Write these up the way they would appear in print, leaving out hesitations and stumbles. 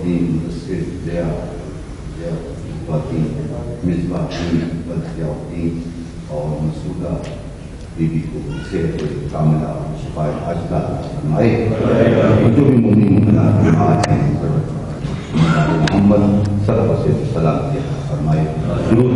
خواتین ضیا خواتین مصباحین بدیاؤدین اور مسعودہ بی بی کو صحت کاملہ شفاء عاجلہ فرمائے. جو بھی مومنین آج ہیں محمد سب سے سلام کیا فرمائے. ضرور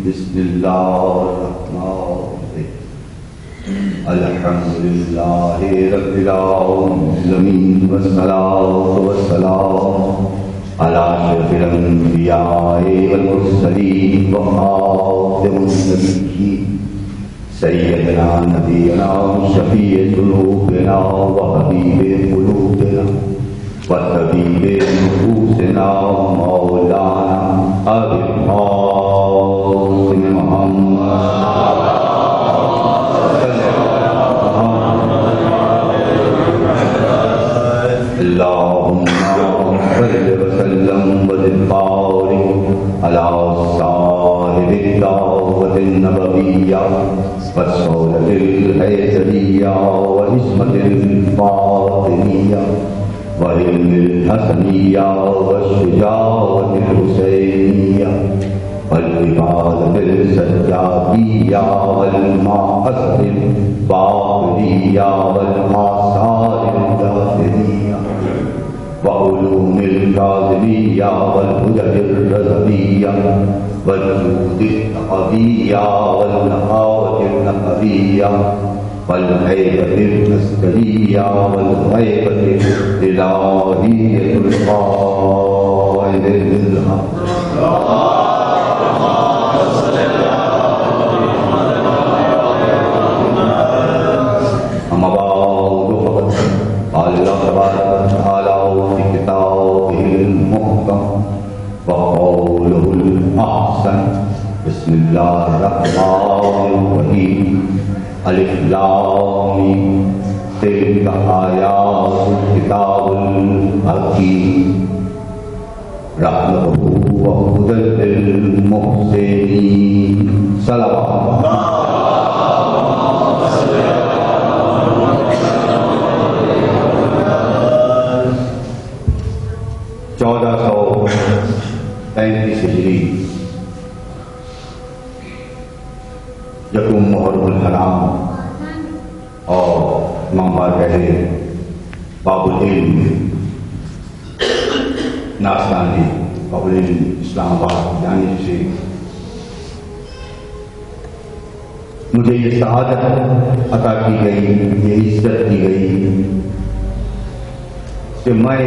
بسم اللہ الرحمن الحمدللہ رب العالمین والصلاة والسلام علی اشرف الانبیاء والمرسلین وخاتم النبیین سیدنا نبینا شفیع ذنوبنا وحبیب قلوبنا وطبیب نفوسنا مولانا ابی القاسم محمد اللہم صل وسلم وزد بارک علی صاحب الدعوة النبویہ والصولة الحیدریہ والعصمة الفاطمیہ وعلم الحسنیہ والشجاعة الحسینیہ والعبادة السجادیہ والمعاصر الباقریہ والآثار الداخلیہ وعلوم الكاظمیہ والحجج الرضویہ والجود التقویہ والنقاوة النقویہ والهيبة العسكرية والهيبة الإلهية القائد بالحق. أما بعد فقد قال الله تبارك وتعالى في كتابه المحكم وقوله الأحسن بسم الله الرحمن الرحيم الف لام میم تلک آیات الکتاب الحکیم رحمتہ وہدی للمحسنین. صلوات. 1435 ہجری یکم محرم الحرام اور امام پہلے باب العلم ناسانی باب العلم اسلام آباد جانب سے مجھے یہ سعادت عطا کی گئی، یہ عزت کی گئی کہ میں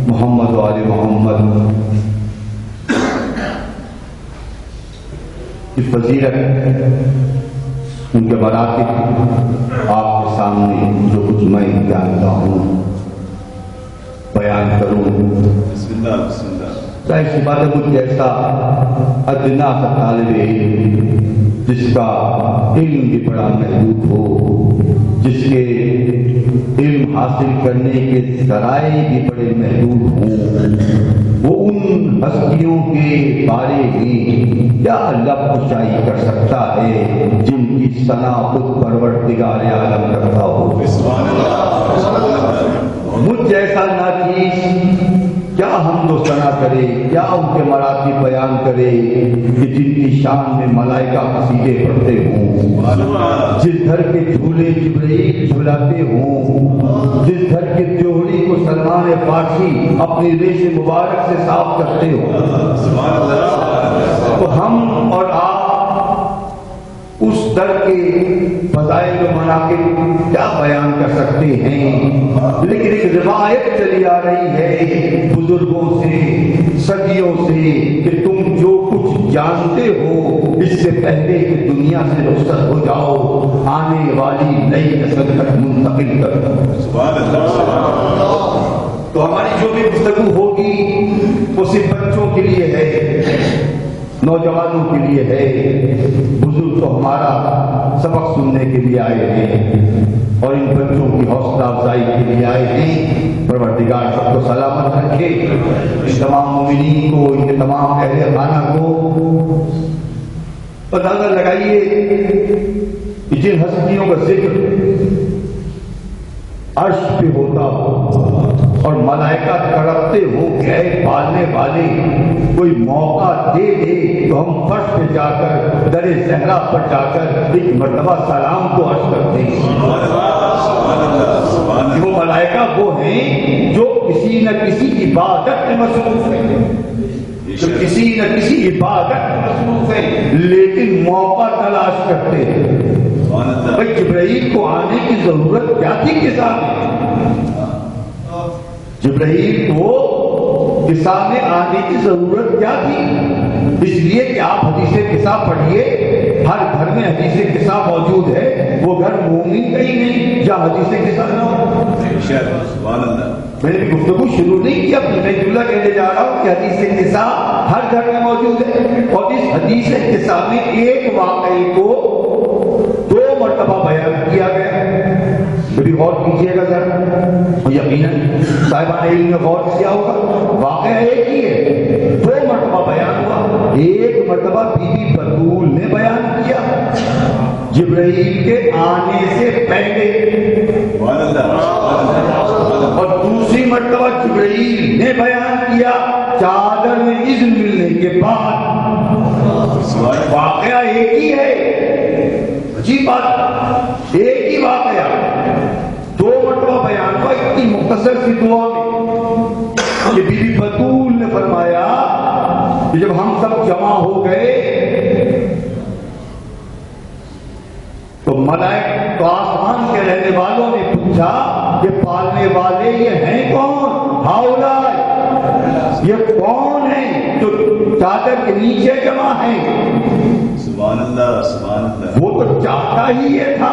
محمد و آل محمد کی فضیلت، ان کے مراتب آپ کے سامنے جو کچھ میں جانتا ہوں بیان کروں. بسم اللہ بسم اللہ. ظاہر سی بات ہے مجھ جیسا ادنا سا طالب علم جس کا علم بھی بڑا محدود ہو، جس کے علم حاصل کرنے کے ذرائع بھی بڑے محدود ہوں، وہ ان ہستیوں کے بارے میں کیا لفظ شائی کر سکتا ہے جن کی ثنا خود پروردگار عالم کرتا ہو. مجھ جیسا ناچیز کیا حمد و ثنا کرے، کیا ان کے مراتب بیان کرے کہ جن کی شان میں ملائکہ قصیدے پڑھتے ہوں، جس گھر کے جھولے جبرائیل جھلاتے ہوں، جس گھر کے جوہری کو سلمان فارسی اپنی ریش مبارک سے صاف کرتے ہوں. تو ہم اور آپ اس در کے فضائل و مناقب کیا بیان کر سکتے ہیں، لیکن ایک روایت چلی آ رہی ہے بزرگوں سے صدیوں سے کہ تم جو کچھ جانتے ہو اس سے پہلے کہ دنیا سے رخصت ہو جاؤ آنے والی نئی نسل تک منتقل کر دو. تو ہماری جو بھی گفتگو ہوگی وہ صرف بچوں کے لیے ہے، نوجوانوں کے لیے ہے. بزرگ تو ہمارا سبق سننے کے لیے آئے ہیں اور ان بچوں کی حوصلہ افزائی کے لیے آئے ہیں. پروردگار سب کو سلامت رکھے، اس تمام مومنین کو، ان کے تمام اہل خانہ کو۔ اندازہ لگائیے کہ جن ہستیوں کا ذکر عرش پہ ہوتا اور ملائکہ تڑپتے ہو کہ اے پالنے والے کوئی موقع دے دے تو ہم فرش پہ جا کر، در صحرا پر جا کر ایک مرتبہ سلام کو عرض کرتے ہیں۔ وہ ملائکہ وہ ہیں جو کسی نہ کسی عبادت میں مصروف ہیں، جو کسی نہ کسی عبادت میں مصروف ہیں، لیکن موقع تلاش کرتے ہیں۔ بھائی جبرائیل کو آنے کی ضرورت کیا تھی کسا میں؟ جبرائیل کو کسا میں آنے کی ضرورت کیا تھی؟ اس لیے کہ آپ حدیث قصہ پڑھیے، ہر گھر میں حدیث قصہ موجود ہے، وہ گھر مومن کا ہی نہیں جہاں حدیث قصہ نہ ہو۔ میں نے گفتگو شروع نہیں کی، اپنی میں جملہ کہنے جا رہا ہوں کہ حدیث قصہ ہر گھر میں موجود ہے، اور اس حدیث قصہ میں ایک واقعے کو 2 مرتبہ بیان کیا گیا۔ کبھی غور کیجیے گا ذرا، یقیناً صاحبان علم نے غور کیا ہوگا، واقعہ ایک ہی ہے، 2 مرتبہ بیان ہوا۔ ایک مرتبہ بی بی بطول نے بیان کیا جبرائیل کے آنے سے پہلے، اور دوسری مرتبہ جبرائیل نے بیان کیا چادر میں اذن ملنے کے بعد۔ واقعہ ایک ہی ہے، عجیب بات، ایک ہی واقعہ 2 مرتبہ بیان ہوا اتنی مختصر سی دعا میں کہ بی بی بطول نے فرمایا کہ جب ہم سب جمع ہو گئے تو ملائکہ تو آسمان کے رہنے والوں نے پوچھا کہ پالنے والے یہ ہیں کون؟ ہاؤلائے، یہ کون ہیں جو چادر کے نیچے جمع ہیں؟ سبحان اللہ سبحان اللہ۔ وہ تو چاہتا ہی یہ تھا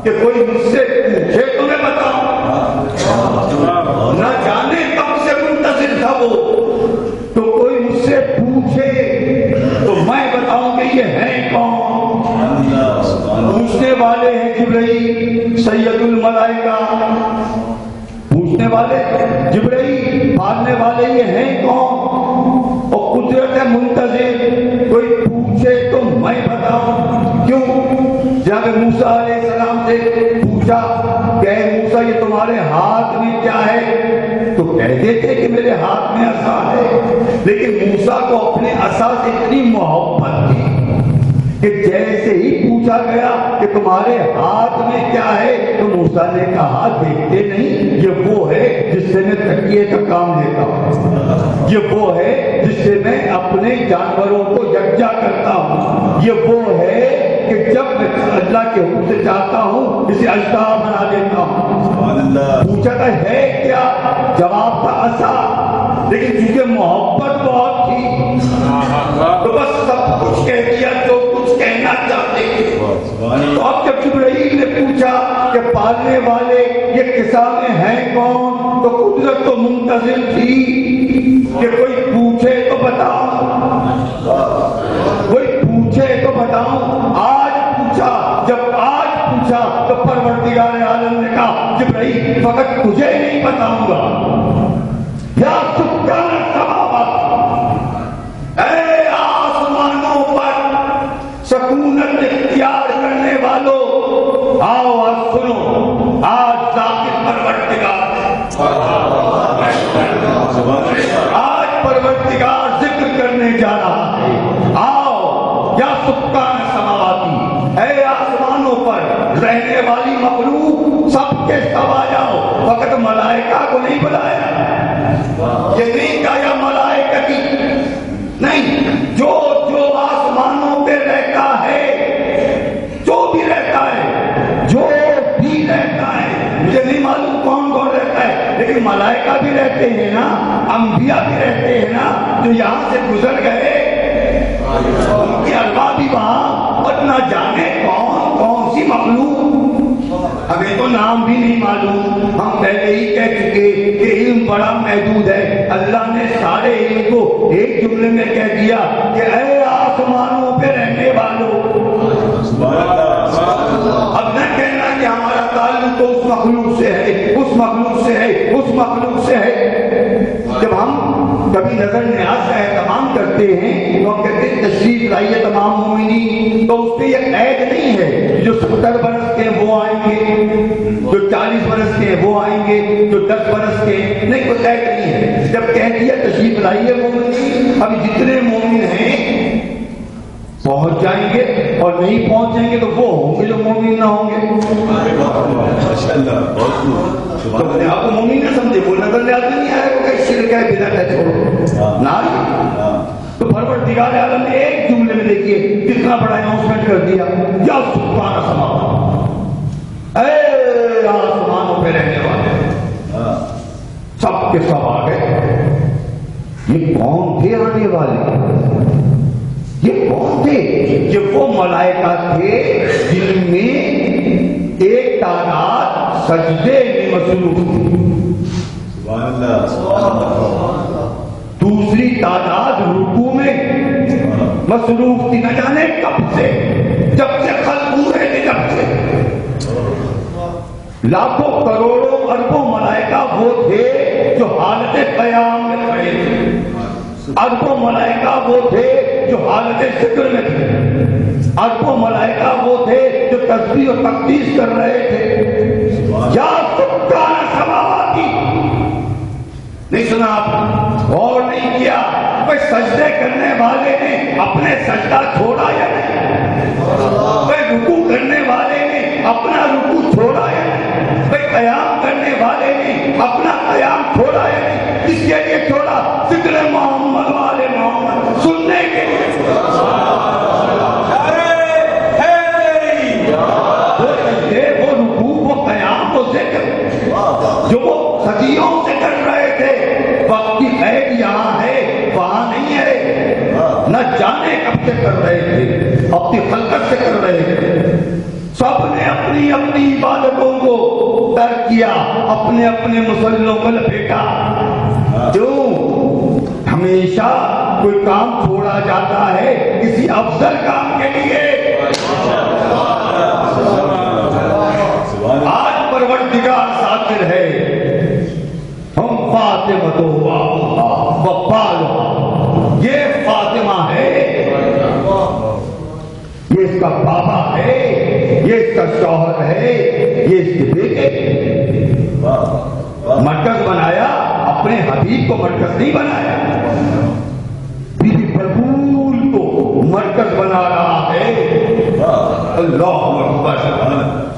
کہ کوئی مجھ سے پوچھے تو میں بتاؤں، نہ جانے کب سے منتظر تھا وہ، تو کوئی مجھ سے پوچھے تو میں بتاؤں کہ یہ ہیں کون۔ پوچھنے والے ہیں جبرائیل سید الملائکہ، پوچھنے والے جبرائیل، پالنے والے یہ ہیں کون، اور قدرت منتظر کوئی پوچھے تو میں بتاؤں۔ کیوں؟ جناب موسیٰ علیہ السلام سے پوچھا کہ اے موسیٰ یہ تمہارے ہاتھ میں کیا ہے، تو کہتے تھے کہ میرے ہاتھ میں عصا ہے، لیکن موسیٰ کو اپنے عصا سے اتنی محبت تھی کہ جیسے ہی پوچھا گیا کہ تمہارے ہاتھ میں کیا ہے تو موسیٰ نے کہا دیکھتے نہیں، یہ وہ ہے جس سے میں تکیے کا کام لیتا ہوں، یہ وہ ہے جس سے میں اپنے جانوروں کو یکجا کرتا ہوں، یہ وہ ہے کہ جب میں اللہ کے حکم سے چاہتا ہوں اسے اجزا بنا دیتا ہوں۔ پوچھا تھا ہے کیا، جواب تھا عصا، لیکن چونکہ محبت بہت تھی تو بس سب کچھ کہہ دیا جو کچھ کہنا چاہتے تھے۔ تو اب جب جبرائیل نے پوچھا کہ پالنے والے یہ قصہ میں ہیں کون، تو قدرت تو منتظر تھی کہ کوئی پوچھے تو بتاؤں، کوئی پوچھے تو بتاؤں۔ آج پوچھا، جب آج پوچھا تو پروردگار عالم نے کہا جبرائیل فقط تجھے نہیں بتاؤں گا، یا سکان السماوات، اے آسمانوں پر سکونت اختیار کرنے والوں، آؤ آج سنو، آج ذات پروردگار، آج پروردگار ذکر کرنے جا رہا ہے۔ آؤ یا سکان السماواتی، اے آسمانوں پر رہنے والی مخلوق سب کے سب آ جاؤ، فقط ملائکہ کو نہیں بلایا، یہ نہیں کہا ملائکتی، نہیں، جو جو آسمانوں پہ رہتا ہے، جو بھی رہتا ہے، جو بھی رہتا ہے، مجھے نہیں معلوم کون کون رہتا ہے، لیکن ملائکہ بھی رہتے ہیں نا، انبیاء بھی رہتے ہیں نا، جو یہاں سے گزر گئے ان کی ارواح بھی وہاں، اور نہ جانے کون کون سی مخلوق، ہمیں تو نام بھی نہیں معلوم، ہم پہلے ہی کہہ چکے کہ علم بڑا محدود ہے، اللہ نے سارے علم کو ایک جملے میں کہہ دیا کہ اے آسمانوں پہ رہنے والوں۔ اب نہ کہنا کہ ہمارا تعلق تو اس مخلوق سے ہے، اس مخلوق سے ہے، مجھ سے ہے. جب ہم کبھی نظر نیاز کا اہتمام کرتے ہیں تو ہم کہتے ہیں تشریف لائیے تمام مومنین، تو اس پہ یہ قید نہیں ہے جو 70 برس کے وہ آئیں گے، جو 40 برس کے وہ آئیں گے، جو 10 برس کے، نہیں، کوئی قید نہیں ہے. جب کہہ دیا تشریف لائیے مومنین، ابھی جتنے مومن ہیں پہنچ جائیں گے، اور نہیں پہنچیں گے تو وہ ہوں گے جو مومن نہ ہوں گے. تو آپ کو مومن نہ سمجھے، وہ نظر نیاز نہیں آئے گا کہ شرک ہے، بدعت ہے، چھوڑو نہ. تو پروردگار عالم نے ایک جملے میں دیکھیے کتنا بڑا اناؤنسمنٹ کر دیا، یا سبحان السماوات، اے آسمانوں پہ رہنے والے سب کے سب آ گئے. یہ کون تھے آنے والے؟ یہ کون تھے؟ یہ وہ ملائکہ تھے جن میں ایک تعداد سجدے میں مصروف تھی، دوسری تعداد رکوع میں مصروف تھی. نہ جانے کب سے، جب سے خلق ہوئے تھے، جب سے لاکھوں کروڑوں اربوں ملائکہ وہ تھے جو حالت قیام میں کھڑے تھے، اربوں ملائکہ وہ تھے جو حالت ذکر میں تھے، اربوں ملائکہ وہ تھے جو تسبیح و تقدیس کر رہے تھے. یا سبحان السماواتی، نہیں سنا آپ؟ اور نہیں کیا؟ کوئی سجدے کرنے والے نے اپنے سجدہ چھوڑا یا نہیں؟ کوئی رکوع کرنے والے نے اپنا رکوع چھوڑا یا نہیں؟ کوئی قیام کرنے والے نے اپنا قیام چھوڑا یا نہیں؟ کس کے لیے چھوڑا؟ ذکر محمد والے محمد سننے کے لیے. وہ سجدے، وہ رکوع، وہ قیام، وہ ذکر جو وہ صدیوں سے کر رہے تھے، وقت کی قید یہاں ہے، وہاں نہیں ہے. نہ جانے کب سے کر رہے تھے، اپنی خلقت سے کر رہے تھے. سب نے اپنی اپنی عبادتوں کو ترک کیا، اپنے اپنے مسلوں کو لپیٹا. کیوں؟ ہمیشہ کوئی کام چھوڑا جاتا ہے کسی افضل کام کے لیے. آج پروردگار ذاکر ہے، ہم فاطمہ وفال، یہ فاطمہ ہے، یہ اس کا بابا ہے، یہ اس کا شوہر ہے، یہ اس کے بیٹے. مرکز بنایا، اپنے حبیب کو مرکز نہیں بنایا، بی بی بطول کو مرکز بنا رہا ہے. اللہ اکبر،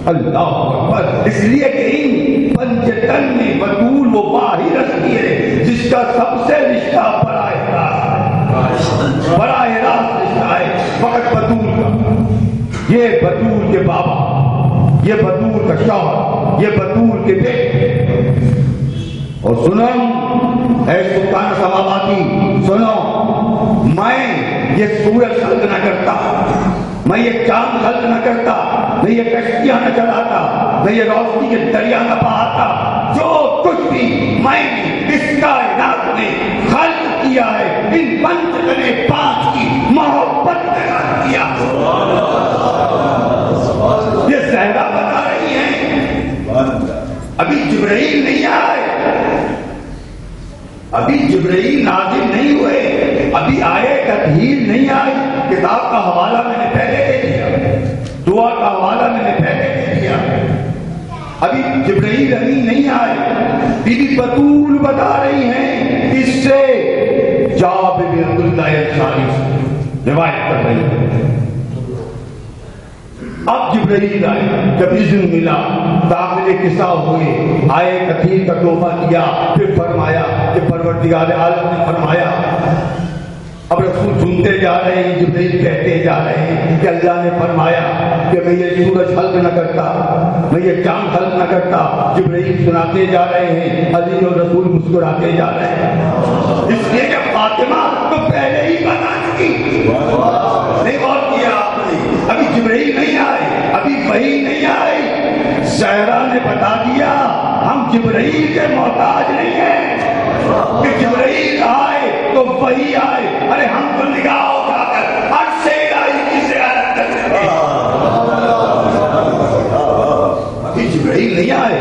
اللہ اکبر. اس لیے کہ ان پنجتن میں بطول وہ واحد ہستی ہے جس کا سب سے رشتہ براہ راست، براہ راست رشتہ ہے فقط بطول کا. یہ بطول کے بابا، یہ بطول کا شوہر، یہ بطول کے بیٹے. اور سنو اے سلطان سماواتی، سنو، میں یہ سورج خلق نہ کرتا، میں یہ چاند خلق نہ کرتا، میں یہ کشتیاں نہ چلاتا، میں یہ روشنی کے دریا نہ بہاتا. جو کچھ بھی میں نے اس کائنات میں خلق کیا ہے، ان پنچ پانچ کی محبت میں خلق کیا. یہ زہرا بتا رہی ہیں. ابھی جبرائیل نہیں آئے، ابھی جبرائیل نازل نہیں ہوئے، ابھی آئے تطہیر نہیں آئی. کتاب کا حوالہ میں نے پہلے دے دیا، دعا کا حوالہ میں نے پہلے دے دیا. ابھی جبرائیل امین نہیں آئے. بی بی بطول بتا رہی ہیں، اس سے جابر بن عبداللہ انصاری روایت کر رہی ہیں. اب جبرائیل آئے، جب اذن ملا، داخل قصہ ہوئے، آئے کثیر کا توبہ کیا، پھر فرمایا کہ پروردگار عالم نے فرمایا. اب رسول سنتے جا رہے ہیں، جبرائیل کہتے جا رہے ہیں کہ اللہ نے فرمایا کہ میں یہ سورج خلق نہ کرتا، میں یہ چاند خلق نہ کرتا. جبرائیل سناتے جا رہے ہیں، علی اور رسول مسکراتے جا رہے ہیں. اس لیے کہ فاطمہ تو پہلے ہی بتا چکی. نہیں غور کیا آپ نے؟ ابھی جبرائیل نہیں آئے، ابھی وحی نہیں آئی. زہرا نے بتا دیا ہم جبرائیل کے محتاج نہیں ہیں کہ جبرائیل آئے تو وحی آئے. ارے ہم تو نگاہ اٹھا کر عرش الہی کی زیارت کرتے ہیں. ابھی جبرائیل نہیں آئے،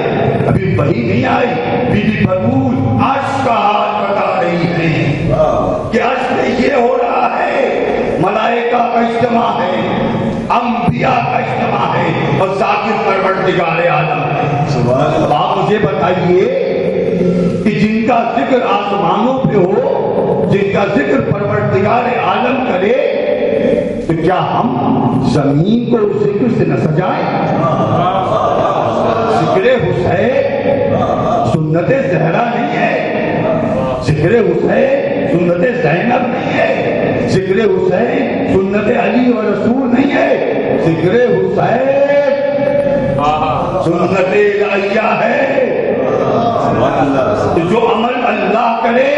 ابھی وحی نہیں آئی. بی بی بطول اجتماع ہے، انبیاء کا اجتماع ہے اور ذاکر پروردگار عالم ہے۔ سبحان اللہ۔ آپ مجھے بتائیے کہ جن کا ذکر آسمانوں پہ ہو، جن کا ذکر پروردگار عالم کرے، تو کیا ہم زمین کو اس ذکر سے نہ سجائیں؟ ذکر حسین سنت زہرا نہیں ہے، ذکر حسین سنت زینب نہیں ہے، ذکر حسین سنت علی و رسول نہیں ہے، ذکر حسین سنت الہیہ ہے۔ جو عمل اللہ کرے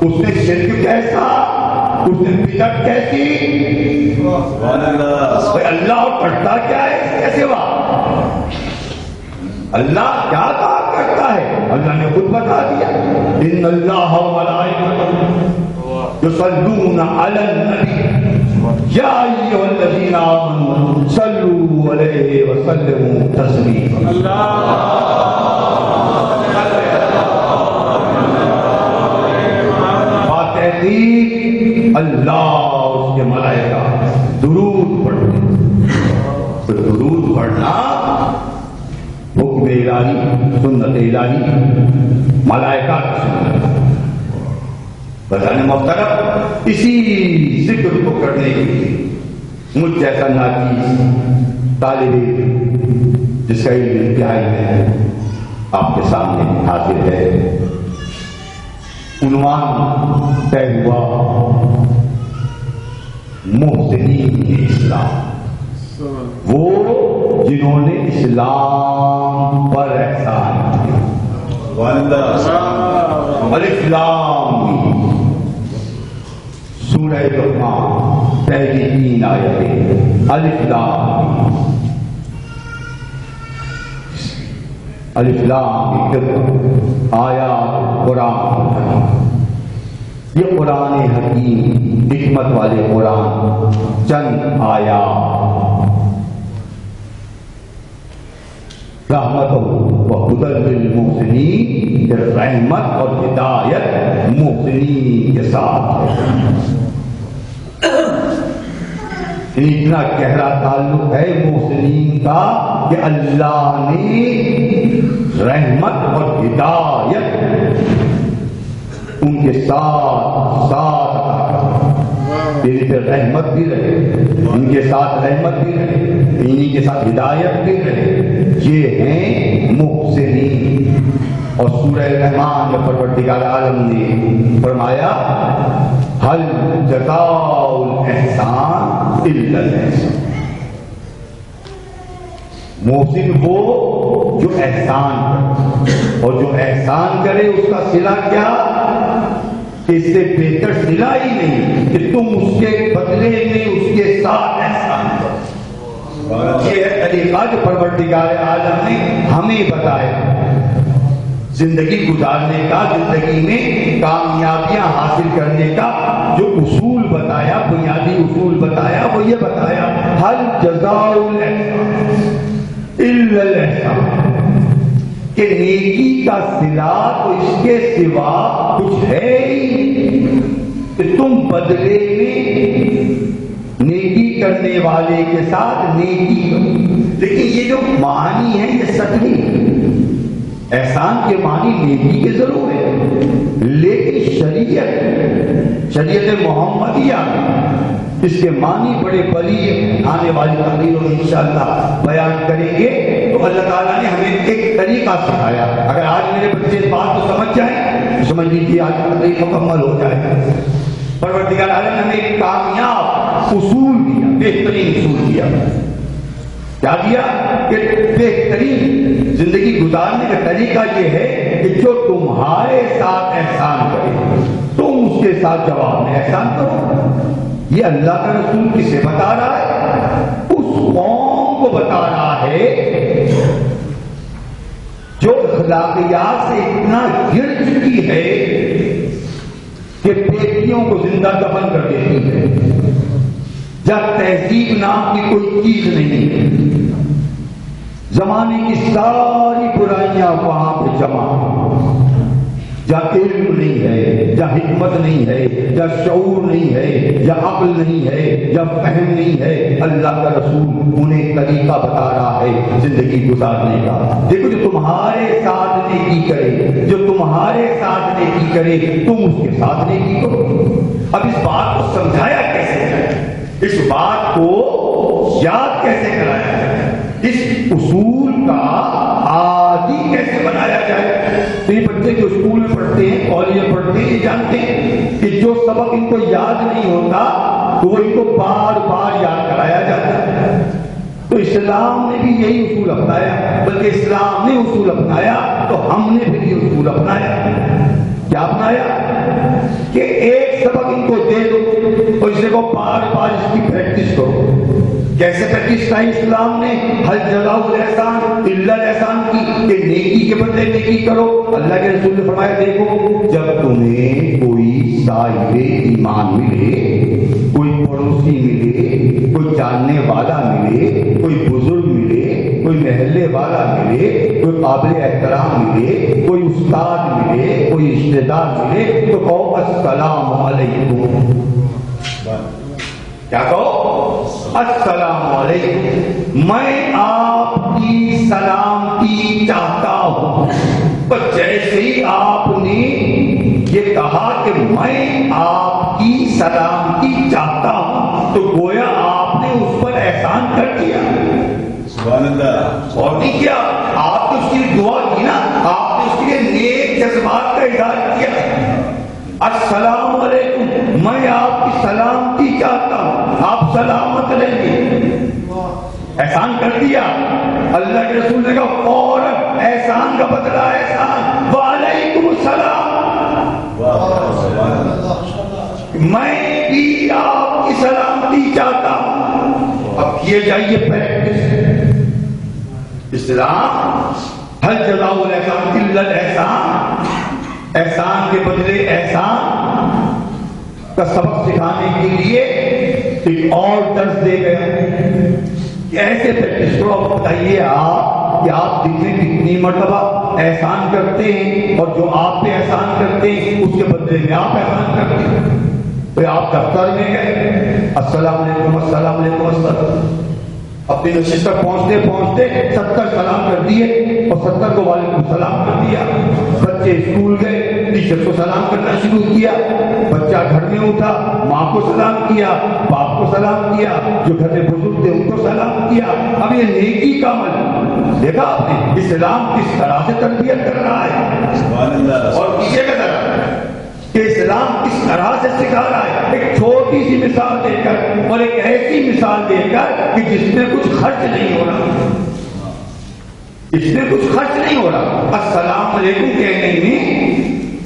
اس نے شرک کیسا، اس نے بدعت کیسی، اللہ کرتا کیا ہے اس کے سوا؟ اللہ کیا کام کرتا ہے؟ اللہ نے خود بتا دیا، ان اللہ و ملائکتہ یصلون علی النبی یا ایھا الذین آمنوا صلوا علیہ وسلموا تسلیما۔ اللہ اور اس کے ملائکہ درود پڑھتے، تو درود پڑھنا حکم الہی، سنت الہی، ملائکہ کی سنت۔ بتانے محترم، اسی ذکر کو کرنے کے لیے مجھ جیسا ناچیز طالب علم جس کا علم انتہائی ہے آپ کے سامنے حاضر ہے۔ عنوان طے ہوا محسنین اسلام، وہ جنہوں نے اسلام پر احسان کیا۔ الف لام سورہ لقمان پہلی 3 آیتیں، الف لام الف لام آیات قرآن، یہ قرآن حکیم حکمت والے قرآن چند آیات رحمت و ہدی للمحسنین، رحمت اور ہدایت محسنین کے ساتھ ہے۔ اتنا گہرا تعلق ہے محسنین کا کہ اللہ نے رحمت اور ہدایت ان کے ساتھ پھر رحمت بھی رہے، ان کے ساتھ رحمت بھی رہے، انہی کے ساتھ ہدایت بھی رہے، یہ ہیں محسنین۔ اور سورہ رحمان میں پروردگار عالم نے فرمایا هل جزاء الاحسان الا الاحسان۔ محسن وہ جو احسان کرے، اور جو احسان کرے اس کا صلہ کیا؟ اس سے بہتر صلہ ہی نہیں کہ تم اس کے بدلے میں اس کے ساتھ احسان کرو۔ یہ ہے طریقہ جو پروردگار عالم نے ہمیں بتایا زندگی گزارنے کا، زندگی میں کامیابیاں حاصل کرنے کا جو اصول بتایا، بنیادی اصول بتایا، وہ یہ بتایا ہل جزاء الاحسان الا الاحسان، کہ نیکی کا صلہ تو اس کے سوا کچھ ہے ہی، کہ تم بدلے میں نیکی کرنے والے کے ساتھ نیکی کرو۔ لیکن یہ جو معنی ہے یہ سچی، احسان کے معنی نیکی کے ضرور ہے، لیکن شریعت محمدیہ اس کے معنی بڑے بڑی آنے والی تقریروں میں انشاءاللہ بیان کریں گے۔ تو اللہ تعالیٰ نے ہمیں ایک طریقہ سکھایا، اگر آج میرے بچے اس بات کو سمجھ جائیں، سمجھ لیجیے آج تقریر مکمل ہو جائے۔ پروردگار عالم نے ہمیں ایک کامیاب اصول دیا، بہترین اصول دیا۔ کیا دیا؟ کہ بہترین زندگی گزارنے کا طریقہ یہ ہے کہ جو تمہارے ساتھ احسان کرے تم اس کے ساتھ جواب میں احسان کرو۔ یہ اللہ کا رسول کسے بتا رہا ہے؟ اس قوم کو بتا رہا ہے جو اخلاقیات سے اتنا گر چکی ہے کہ بیٹیوں کو زندہ دفن کر دیتی ہے، جب تہذیب نام کی کوئی چیز نہیں ہے، زمانے کی ساری برائیاں وہاں پہ جمع، جہاں علم نہیں ہے، جہاں حکمت نہیں ہے، جہاں شعور نہیں ہے، جہاں عقل نہیں ہے، جہاں فہم نہیں ہے، اللہ کا رسول انہیں طریقہ بتا رہا ہے زندگی گزارنے کا۔ دیکھو جو تمہارے ساتھ نیکی کرے، جو تمہارے ساتھ نیکی کرے تم اس کے ساتھ نیکی کرو۔ اب اس بات کو سمجھایا کیسے جائے، اس بات کو یاد کیسے کرایا جائے، اس اصول کا عادی کیسے بنایا جائے؟ تو یہ بچے جو اسکول میں پڑھتے ہیں، کالج میں پڑھتے ہیں، یہ جانتے ہیں کہ جو سبق ان کو یاد نہیں ہوتا تو وہ ان کو بار بار یاد کرایا جاتا ہے۔ تو اسلام نے بھی یہی اصول اپنایا، بلکہ اسلام نے اصول اپنایا تو ہم نے بھی یہ اصول اپنایا۔ کیا اپنایا؟ کہ ایک سبق ان کو دے دو اور اسے کو بار بار اس کی پریکٹس کرو۔ کیسے پریکٹس کا اسلام نے؟ ہر جزاء الاحسان الا الاحسان کی، کہ نیکی کے بدلے نیکی کرو۔ اللہ کے رسول نے فرمایا دیکھو جب تمہیں کوئی صاحب ایمان ملے، کوئی پڑوسی ملے، کوئی جاننے والا ملے، کوئی بزرگ ملے، کوئی محلے والا ملے، کوئی قابل احترام ملے، کوئی استاد ملے، کوئی رشتے دار ملے تو کہو السلام علیکم۔ کیا کہو؟ السلام علیکم۔ میں آپ کی سلامتی چاہتا ہوں۔ بس جیسے ہی آپ نے یہ کہا کہ میں آپ کی سلامتی چاہتا ہوں تو گویا آپ نے اس پر احسان کر دیا۔ سبحان اللہ۔ اور نہیں کیا، آپ نے اس کی دعا کی نا، آپ نے اس کے لیے نیک جذبات کا اظہار کیا۔ السلام علیکم، میں آپ کی سلامتی چاہتا ہوں، آپ سلامت رہیں۔ احسان کر دیا۔ اللہ کے رسول نے کہا فوراً احسان کا بدلہ احسان، وعلیکم السلام۔ میں بھی آپ کی سلامتی چاہتا ہوں۔ اب کیے جائیے پریکٹس۔ اسلام ہر جزاء الاحسان الا الاحسان، احسان کے بدلے احسان کا سبق سکھانے کے لیے ایک اور درس دے گیا کہ ایسے پریکٹس کرو۔ اب بتائیے آپ کہ آپ دن میں کتنی مرتبہ احسان کرتے ہیں، اور جو آپ پہ احسان کرتے ہیں اس کے بدلے میں آپ احسان کرتے ہیں۔ تو آپ دفتر میں گئے، السلام علیکم السلام علیکم السلام، اپنی نشست تک پہنچتے پہنچتے 70 سلام کر دیے اور 70 کو وعلیکم السلام کر دیا۔ بچے اسکول گئے، ٹیچر کو سلام کرنا شروع کیا۔ بچہ گھر میں اٹھا، ماں کو سلام کیا، باپ کو سلام کیا، جو گھر میں بزرگ تھے ان کو سلام کیا۔ اب یہ نیکی کا عمل دیکھا آپ نے، اسلام کس طرح سے تربیت کر رہا ہے۔ اور پیچھے کا طرح کہ اسلام کس طرح سے سکھا رہا ہے، ایک چھوٹی سی مثال دے کر اور ایک ایسی مثال دے کر کہ جس میں کچھ خرچ نہیں ہو رہا، اس میں کچھ خرچ نہیں ہو رہا۔ السلام علیکم کہنے میں،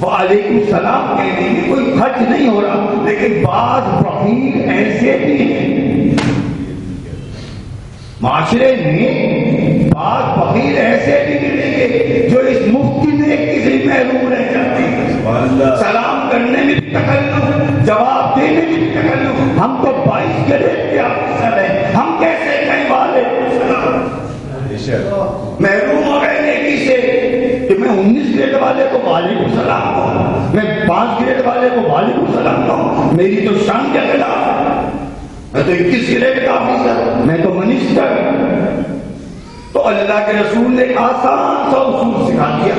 وعلیکم السلام کہنے میں کوئی خرچ نہیں ہو رہا، لیکن بعض فقیر ایسے بھی ہیں معاشرے میں، بعض فقیر ایسے بھی ملیں گے جو اس مفتی نیکی سے محروم رہ جاتے ہیں۔ سلام کرنے میں بھی تکلف، جواب دینے میں بھی تکلف۔ ہم تو 22 گریڈ کے آفیسر ہیں، ہم کیسے کہیں والے محروم ہو گئے نیکی سے کہ میں 19 گریڈ والے کو وعلیکم السلام کہوں، میں 5 گریڈ والے کو وعلیکم السلام کہوں، میری تو شان کے خلاف ہے۔ میں تو 21 گریڈ کا آفیسر، میں تو منسٹر۔ تو اللہ کے رسول نے ایک آسان سا اصول سکھا دیا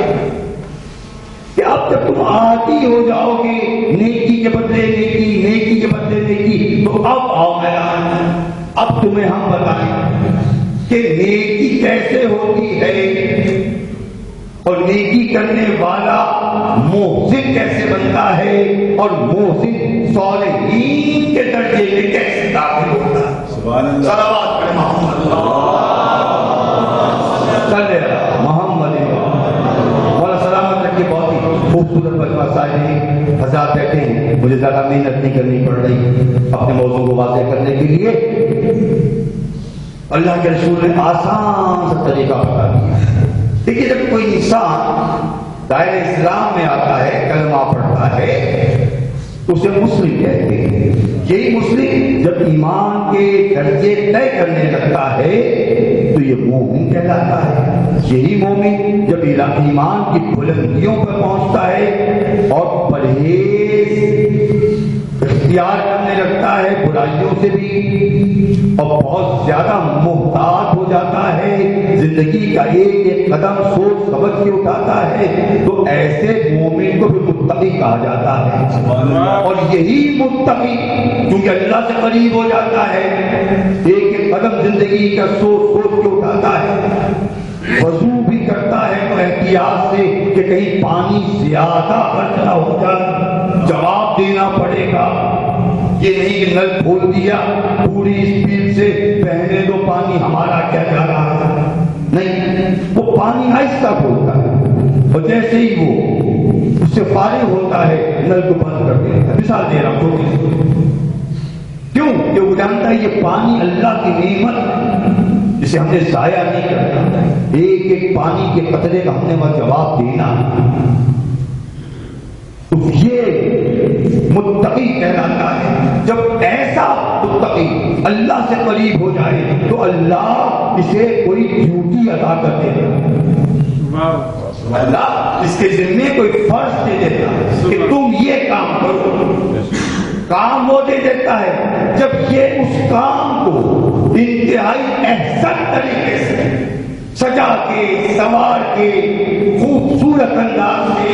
کہ اب جب تم عادی ہو جاؤ گے نیکی کے بدلے نیکی، نیکی کے بدلے نیکی، تو اب آؤ میدان، اب تمہیں ہم بتائیں کہ نیکی کیسے ہوتی ہے اور نیکی کرنے والا محسن کیسے بنتا ہے اور محسن صالحین کے درجے میں کیسے داخل ہوتا ہے۔ سبحان اللہ۔ صلوات پڑھیں محمد محمد مولا سلامت رکھے۔ بہت ہی خوبصورت مجمع صاحب ہیں، حضرات بیٹھے ہیں، مجھے زیادہ محنت نہیں کرنی پڑ رہی اپنے موضوع کو واضح کرنے کے لیے۔ اللہ کے رسول نے آسان سا طریقہ بتا دیا۔ دیکھیے جب کوئی انسان دائرہ اسلام میں آتا ہے، کلمہ پڑھتا ہے، تو اسے مسلم کہتے ہیں۔ یہی مسلم جب ایمان کے درجے طے کرنے لگتا ہے تو یہ مومن کہلاتا ہے۔ یہی مومن جب ایمان کی بلندیوں پر پہنچتا ہے اور پرہیز اختیار کرنے لگتا ہے برائیوں سے بھی، اور بہت زیادہ محتاط ہو جاتا ہے، زندگی کا ایک ایک قدم سوچ سمجھ کے اٹھاتا ہے، تو ایسے مومن کو بھی متقی کہا جاتا ہے۔ اور یہی متقی کیونکہ اللہ سے قریب ہو جاتا ہے، ایک ایک قدم زندگی کا سوچ سوچ کے اٹھاتا ہے، وضو بھی کرتا ہے تو احتیاط سے کہ کہیں پانی زیادہ خرچ نہ ہو جائے، جواب دینا پڑے گا۔ یہ نہیں کہ نل کھول دیا پوری اسپیڈ سے بہنے دو پانی ہمارا کیا جا رہا ہے، نہیں، وہ پانی آہستہ کھولتا ہے اور جیسے ہی وہ اس سے فارغ ہوتا ہے نل کو بند کر دیتا ہے۔ مثال دے رہا ہوں چھوٹی سی، کیوں کہ وہ جانتا ہے یہ پانی اللہ کی نعمت جسے ہم نے ضائع نہیں کرنا، ایک ایک پانی کے قطرے کا ہم نے وہ جواب دینا۔ تو یہ متقی کہلاتا ہے۔ جب ایسا متقی اللہ سے قریب ہو جائے تو اللہ اسے کوئی ڈیوٹی ادا کر دیتا، اللہ اس کے ذمے کوئی فرض دے دیتا کہ تم یہ کام کرو، کام وہ دے دیتا ہے جب یہ اس کام کو انتہائی احسن طریقے سے سجا کے سنوار کے خوبصورت انداز سے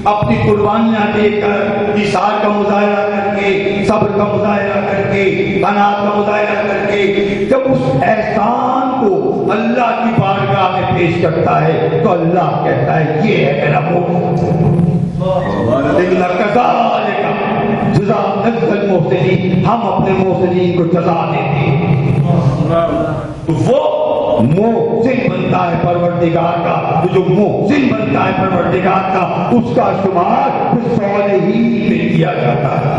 اپنی قربانیاں دے کر، ایثار کا مظاہرہ کر کے، صبر کا مظاہرہ کر کے، قناعت کا مظاہرہ کر کے جب اس احسان کو اللہ کی بارگاہ میں پیش کرتا ہے تو اللہ کہتا ہے یہ ہے میرا مومن، لیکن جزا نجزی المحسنین، ہم اپنے محسنین کو جزا دیتے ہیں۔ تو وہ محسن بنتا ہے پروردگار کا، تو جو محسن بنتا ہے پروردگار کا اس کا شمار صالحین میں کیا جاتا ہے۔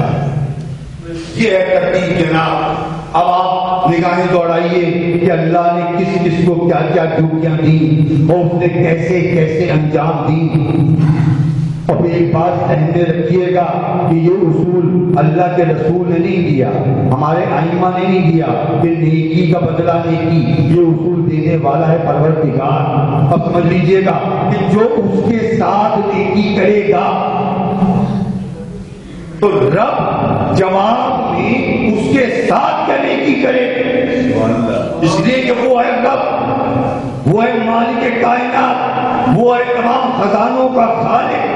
یہ ہے ترتیب جناب۔ اب آپ نگاہیں دوڑائیے کہ اللہ نے کس کس کو کیا کیا ڈیوٹیاں دی اور اس نے کیسے کیسے انجام دی۔ اور ایک بات ذہن میں رکھیے گا کہ یہ اصول اللہ کے رسول نے نہیں دیا، ہمارے ائمہ نے نہیں دیا کہ نیکی کا بدلہ نیکی، یہ اصول دینے والا ہے پروردگار۔ اب سمجھ لیجیے گا کہ جو اس کے ساتھ نیکی کرے گا تو رب جواب میں اس کے ساتھ کیا نیکی کرے، اس لیے کہ وہ ہے رب، وہ ہے مالک کائنات، وہ ہے تمام خزانوں کا خالق،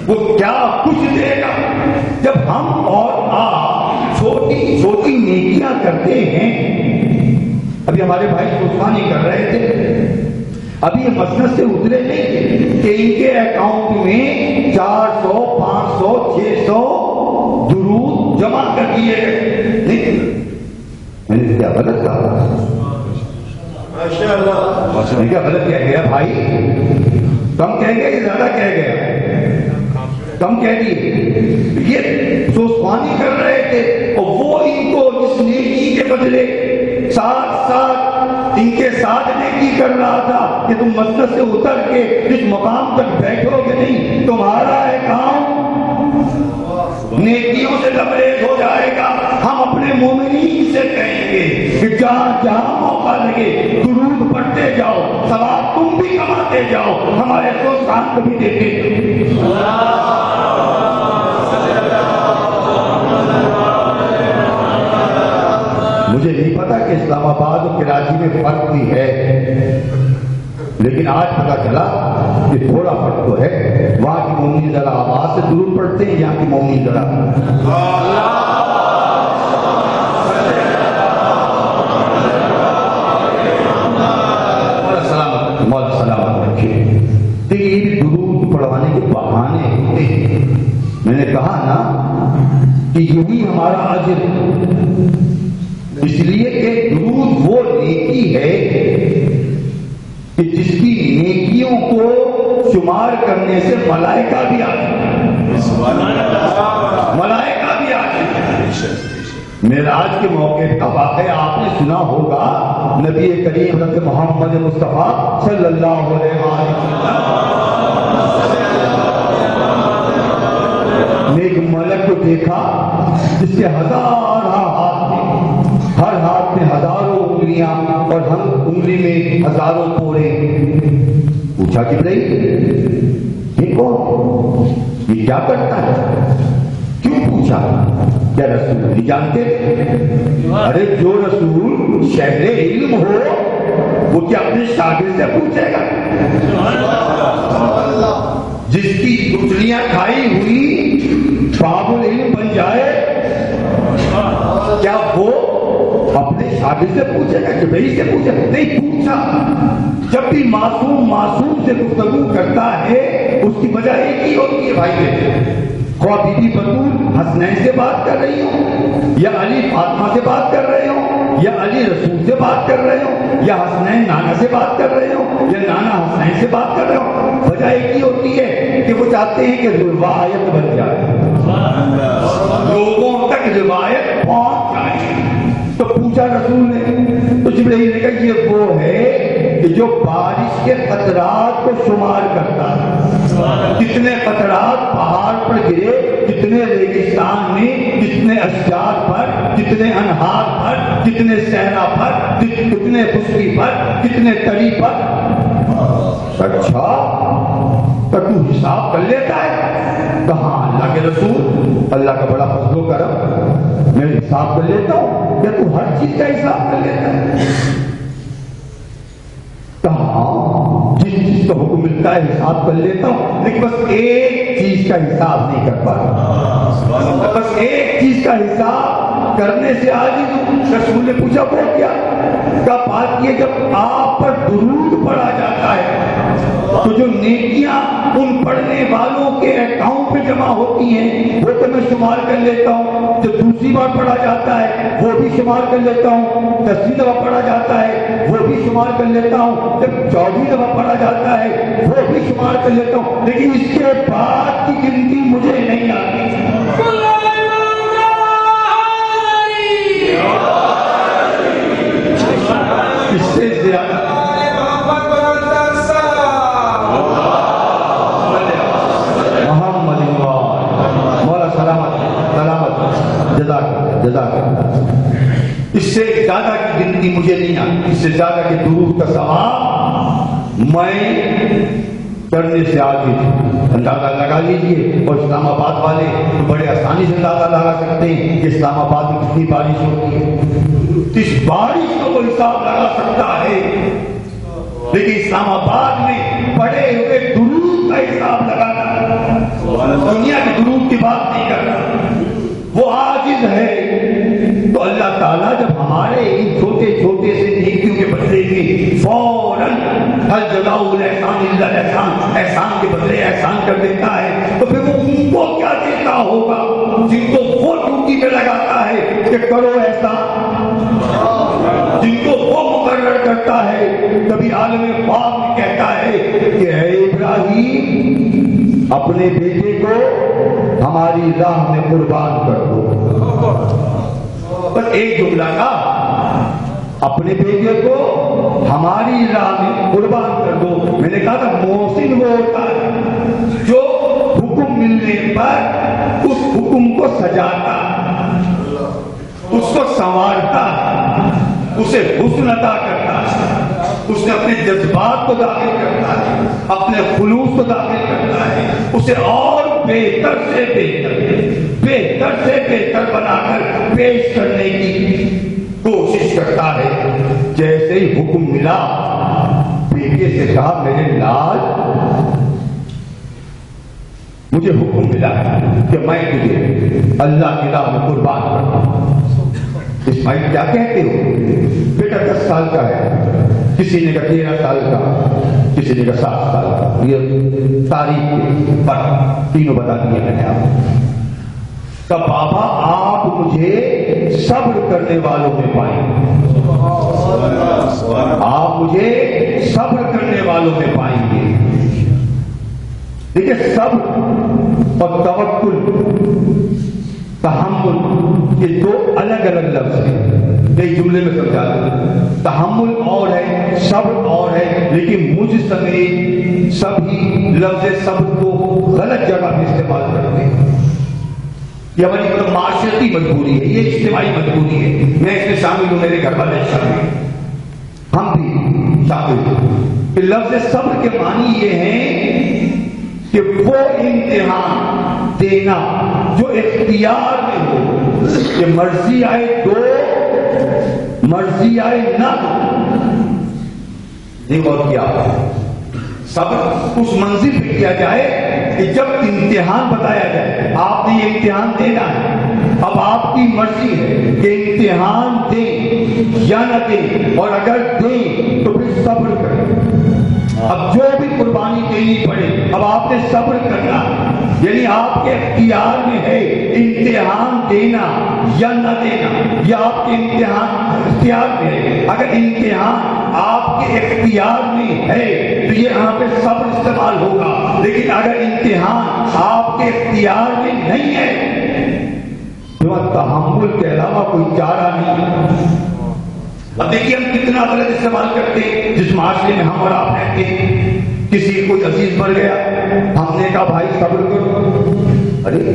وہ کیا کچھ دے گا۔ جب ہم اور آپ چھوٹی چھوٹی نیکیاں کرتے ہیں، ابھی ہمارے بھائی سوسانی کر رہے تھے، ابھی یہ مسجد سے اترے نہیں تھے کہ ان کے اکاؤنٹ میں 400 500 600 درود جمع کر دیے گئے، نہیں میں نے کیا غلط کہا؟ میں کیا غلط کہہ گیا بھائی؟ کم کہہ گیا کہ زیادہ کہہ گیا؟ کم کہہ دیے۔ یہ سوسوانی کر رہے تھے اور وہ ان کو اس نیکی کے بدلے ساتھ ساتھ ان کے ساتھ نیکی کر رہا تھا کہ تم مسجد سے اتر کے اس مقام تک بیٹھو گے نہیں، تمہارا اکاؤنٹ نیکیوں سے لبریز ہو جائے گا۔ ہم اپنے مومنین سے کہیں گے کہ جہاں جہاں موقع لگے درود پڑھتے جاؤ، ثواب تم بھی کماتے جاؤ، ہمارے دوستان کو بھی دیتے جاؤ۔ مجھے نہیں پتا کہ اسلام آباد اور کراچی میں فرق بھی ہے، لیکن آج پتا چلا کہ تھوڑا فرق تو ہے۔ وہاں کی مومنین ذرا آواز سے درود پڑھتے ہیں، یہاں کی مومنین ذرا سلامت رکھے۔ دیکھیے یہ بھی درود پڑھوانے کے بہانے ہوتے ہیں۔ میں نے کہا نا کہ یہی ہمارا اجر، اس لیے کہ درود وہ نیکی ہے کہ جس کی نیکیوں کو شمار کرنے سے ملائکہ بھی آتے ہیں، ملائکہ بھی آتے ہیں۔ معراج کے موقع کا واقعہ آپ نے سنا ہوگا، نبی کریم حضرت محمد مصطفیٰ صلی اللہ علیہ وسلم نے ایک ملک کو دیکھا جس کے ہزار ہاتھ تھے، ہر ہاتھ میں ہزاروں انگلیاں انگلیاں اور ہم انگلی میں ہزاروں پورے. پوچھا جبرائیل یہ کون؟ یہ کیا کرتا ہے؟ کیوں پوچھا؟ کیا رسول نہیں جانتے؟ ارے جو رسول شہر علم ہو وہ کیا اپنے شاگرد سے پوچھے گا؟ جس کی گٹلیاں کھائی ہوئی باب العلم بن جائے کیا وہ اپنے شاگرد سے پوچھے گا؟ جبرائیل سے پوچھے گا؟ نہیں پوچھا. جب بھی معصوم سے گفتگو کرتا ہے اس کی وجہ ایک ہی ہوتی ہے بھائی بیٹے. خواہ بی بی بطول حسنین سے بات کر رہی ہوں یا علی فاطمہ سے بات کر رہے ہوں یا علی رسول سے بات کر رہے ہوں یا حسنین نانا سے بات کر رہے ہوں یا نانا حسنین سے بات کر رہے ہوں, وجہ ایک ہی ہوتی ہے کہ وہ چاہتے ہیں کہ روایت بن جائے, لوگوں تک روایت پہنچ جائے. تو پوچھا رسول نے, تو جبرائیل نے کہا یہ وہ ہے کہ جو بارش کے قطرات کو شمار کرتا ہے. کتنے قطرات پہاڑ پر گرے, کتنے ریگستان میں, کتنے اشجار پر, کتنے انہار پر, کتنے صحرا پر, کتنے خشکی پر, کتنے تری پر. اچھا تو تو حساب کر لیتا ہے؟ کہاں اللہ کے رسول, اللہ کا بڑا فضل و کرم, میں حساب کر لیتا ہوں. کیا تو ہر چیز کا حساب کر لیتا ہے؟ کہاں جس چیز کا حکم ملتا ہے حساب کر لیتا ہوں, لیکن بس ایک چیز کا حساب نہیں کر پاتا. بس ایک چیز کا حساب کرنے سے عاجز ہوں. رسول نے پوچھا وہ کیا؟ کا بات یہ جب آپ پر درود پڑھا جاتا ہے تو جو نیکیاں ان پڑھنے والوں کے اکاؤنٹ پہ جمع ہوتی ہیں وہ تو میں شمار کر لیتا ہوں. جب دوسری بار پڑھا جاتا ہے وہ بھی شمار کر لیتا ہوں. 10ویں دفعہ پڑھا جاتا ہے وہ بھی شمار کر لیتا ہوں. جب 14ویں دفعہ پڑھا جاتا ہے وہ بھی شمار کر لیتا ہوں. لیکن اس کے بعد کی گنتی مجھے نہیں آتی. اس سے زیادہ اس سے زیادہ کی گنتی مجھے نہیں آتی. اس سے زیادہ کے درود کا ثواب میں کرنے سے آگے اندازہ لگا لیجیے. اور اسلام آباد والے بڑے آسانی سے اندازہ لگا سکتے ہیں کہ اسلام آباد میں کتنی بارش ہوتی ہے. اس بارش کو کوئی حساب لگا سکتا ہے, لیکن اسلام آباد میں پڑے ہوئے درود کا حساب لگانا, دنیا کے درود کی بات نہیں کرنا, وہ عاجز ہے. تو اللہ تعالیٰ جب ہمارے ان چھوٹے چھوٹے سے نیکیوں کے بدلے میں فوراً ہر جگہ احسان اللہ احسان, احسان کے بدلے احسان کر دیتا ہے, تو پھر وہ ان کو کیا دیتا ہوگا جن کو وہ ڈیوٹی پہ لگاتا ہے کہ کرو احسان, جن کو وہ مقرر کرتا ہے. کبھی عالم پاک میں کہتا ہے کہ اے ابراہیم اپنے بیٹے کو ہماری راہ میں قربان کر دو. بس ایک جملہ کا, اپنے بیٹے کو ہماری راہ میں قربان کر دو. میں نے کہا تھا محسن وہ ہوتا ہے جو حکم ملنے پر اس حکم کو سجاتا, اس کو سنوارتا, اسے حسن عطا کرتا ہے, اس نے اپنے جذبات کو داخل کرتا ہے, اپنے خلوص کو داخل کرتا ہے, اسے اور بہتر سے بہتر بنا کر پیش کرنے کی کوشش کرتا ہے. جیسے ہی حکم ملا بیٹے سے کہا میرے لال مجھے حکم ملا کہ میں تجھے اللہ کی راہ میں قربان کرتا ہوں. اسماعیل کیا کہتے ہو؟ بیٹا 10 سال کا ہے, کسی نے کہا 13 سال کا, کسی نے کہا 7 سال کا. یہ تاریخ پر تینوں بتا دیے میں نے آپ. تو بابا آپ مجھے صبر کرنے والوں میں پائیں گے, آپ مجھے صبر کرنے والوں میں پائیں گے. دیکھیے صبر اور توکل تحمل یہ دو الگ الگ لفظ ہیں. ایک جملے میں سمجھا دیں, تحمل اور ہے, صبر اور ہے, لیکن مجھ سمیت سبھی لفظ صبر کو غلط جگہ پہ استعمال کرتے ہیں. یہ ہماری معاشرتی مجبوری ہے, یہ اجتماعی مجبوری ہے. میں اس میں شامل ہوں, میرے گھر والے شامل ہیں. ہم بھی شامل کہ لفظ صبر کے معنی یہ ہیں کہ وہ امتحان دینا جو اختیار میں ہو، کہ مرضی آئے دو مرضی آئے نہ دو، دیکھو کیا صبر اس منزل پہ کیا جائے کہ جب امتحان بتایا جائے آپ نے یہ امتحان دینا ہے، اب آپ کی مرضی ہے کہ امتحان دیں یا نہ دیں، اور اگر دیں تو پھر صبر کریں۔ اب جو بھی قربانی دینی پڑے اب آپ نے صبر کرنا، یعنی آپ کے اختیار میں ہے امتحان دینا یا نہ دینا، یا آپ کے امتحان اختیار میں ہے۔ اگر امتحان آپ کے اختیار میں ہے تو یہ یہاں پہ صبر استعمال ہوگا، لیکن اگر امتحان آپ کے اختیار میں نہیں ہے تو تحمل کے علاوہ کوئی چارہ نہیں ہے۔ اب دیکھیے ہم کتنا غلط استعمال کرتے ہیں، جس معاشرے میں ہم اور آپ رہتے ہیں، کسی کوئی عزیز مر گیا، ہم نے کہا بھائی صبر کرو۔ ارے